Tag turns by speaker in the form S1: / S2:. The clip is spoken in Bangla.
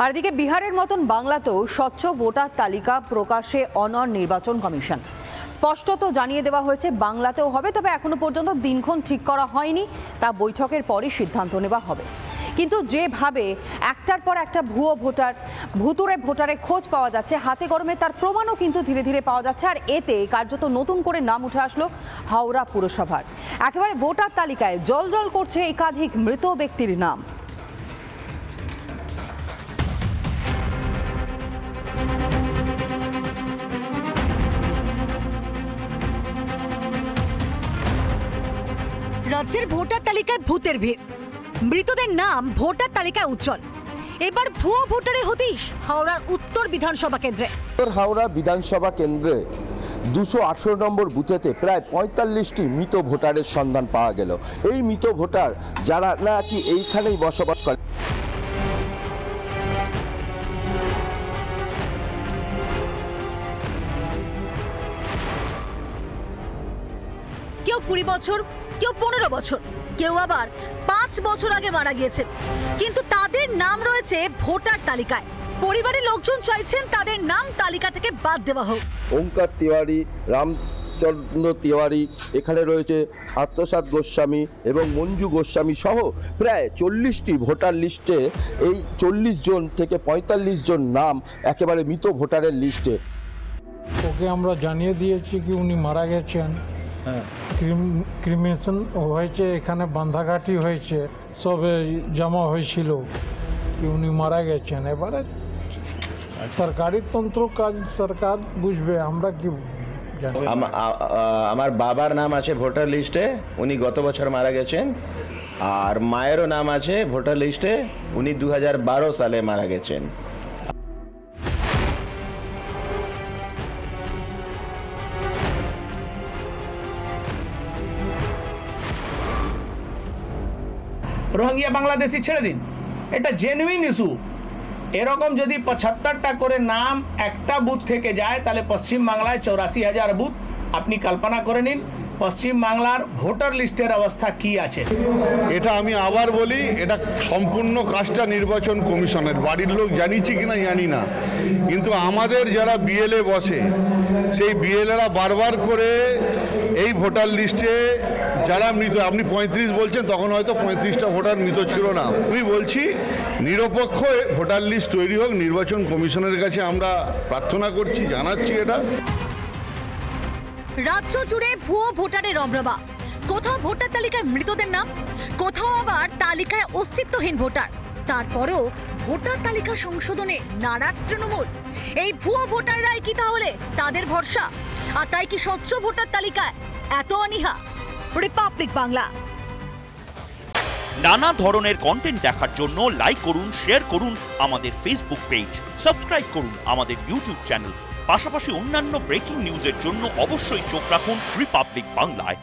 S1: আর এদিকে বিহারের মতন বাংলাতেও স্বচ্ছ ভোটার তালিকা প্রকাশে অনড় নির্বাচন কমিশন। স্পষ্টত জানিয়ে দেওয়া হয়েছে বাংলাতেও হবে, তবে এখনো পর্যন্ত দিনক্ষণ ঠিক করা হয়নি, তা বৈঠকের পরই সিদ্ধান্ত নেওয়া হবে। কিন্তু যেভাবে একটার পর একটা ভুতুড়ে ভোটারের খোঁজ পাওয়া যাচ্ছে, হাতে কলমে তার প্রমাণও কিন্তু ধীরে ধীরে পাওয়া যাচ্ছে। আর এতে কার্যত নতুন করে নাম উঠে আসলো হাওড়া পুরসভার। একেবারে ভোটার তালিকায় জ্বলজ্বল করছে একাধিক মৃত ব্যক্তির নাম।
S2: রাজ্যের ভোটার তালিকায় ভূতের ভিড়, মৃতদের নাম ভোটার তালিকায় উজ্জ্বল। এবার ভুয়ো ভোটারে হদিশ হাওড়ার উত্তর বিধানসভা কেন্দ্রে।
S3: হাওড়া বিধানসভা কেন্দ্রে 218 নম্বর বুথেতে প্রায় 45টি মৃত ভোটারের সন্ধান পাওয়া গেল। এই মৃত ভোটার যারা নাকি এইখানেই বসবাস করে,
S2: কেউ 20 বছর, কেউ 15 বছর, কেউ আবার 5 বছর আগে মারা গিয়েছে, কিন্তু তাদের নাম রয়েছে ভোটার তালিকায়। পরিবারের লোকজন চাইছেন তাদের নাম তালিকা থেকে বাদ দেওয়া হোক।
S3: ওঙ্কার তিওয়ারি, রামচন্দ্র তিওয়ারি, এখানে রয়েছে আত্মসাৎ গোস্বামী এবং মঞ্জু গোস্বামী সহ প্রায় 40টি ভোটার লিস্টে এই 40 জন থেকে 45 জন নাম একেবারে মৃত ভোটারের লিস্টে।
S4: ওকে আমরা জানিয়ে দিয়েছি কি উনি মারা গেছেন, ক্রিমেশন হয়েছে, এখানে বাঁধাঘাটি হয়েছে, সবে জমা হয়েছিল কি উনি মারা গেছেন। এবারে সরকারি তন্ত্র কাজ সরকার বুঝবে, আমরা কি জানি।
S5: আমার বাবার নাম আছে ভোটার লিস্টে, উনি গত বছর মারা গেছেন। আর মায়েরও নাম আছে ভোটার লিস্টে, উনি 2012 সালে মারা গেছেন।
S6: রোহিঙ্গা বাংলাদেশি ছেড়ে দিন, এটা জেনুইন ইস্যু। এরকম যদি 75টা করে নাম একটা বুথ থেকে যায়, তাহলে পশ্চিমবাংলায় 84,000 বুথ। আপনি কল্পনা করে নিন পশ্চিমবাংলার ভোটার লিস্টের অবস্থা কি আছে।
S7: এটা আমি আবার বলি, এটা সম্পূর্ণ কাজটা নির্বাচন কমিশনের। বাড়ির লোক জানিয়েছি কিনা জানি না, কিন্তু আমাদের যারা বিএলএ বসে, সেই বিএলএরা বারবার করে এই ভোটার লিস্টে যারা মৃত, আপনি 35 বলছেন, তখন হয়তো 35টা ভোটার মৃত ছিল না। আমি বলছি নিরপেক্ষ ভোটার লিস্ট তৈরি হোক, নির্বাচন কমিশনের কাছে আমরা প্রার্থনা করছি, জানাচ্ছি। এটা
S2: রাজ্য জুড়ে ভুয়ো ভোটারের রমরমা। কোথাও ভোটার তালিকায় মৃতদের নাম, কোথাও আবার তালিকায় অস্তিত্বহীন ভোটার। তারপরেও ভোটার তালিকা সংশোধনে নারাজ তৃণমূল। এই ভুয়ো ভোটাররাই কি তাহলে তাদের ভরসা? আর তাই কি স্বচ্ছ ভোটার তালিকায় এত অনীহা? রিপাবলিক বাংলা।
S8: নানা ধরনের কন্টেন্ট দেখার জন্য লাইক করুন, শেয়ার করুন আমাদের ফেসবুক পেজ, সাবস্ক্রাইব করুন আমাদের ইউটিউব চ্যানেল। পাশাপাশি অন্যান্য ব্রেকিং নিউজের জন্য অবশ্যই চোখ রাখুন রিপাবলিক বাংলায়।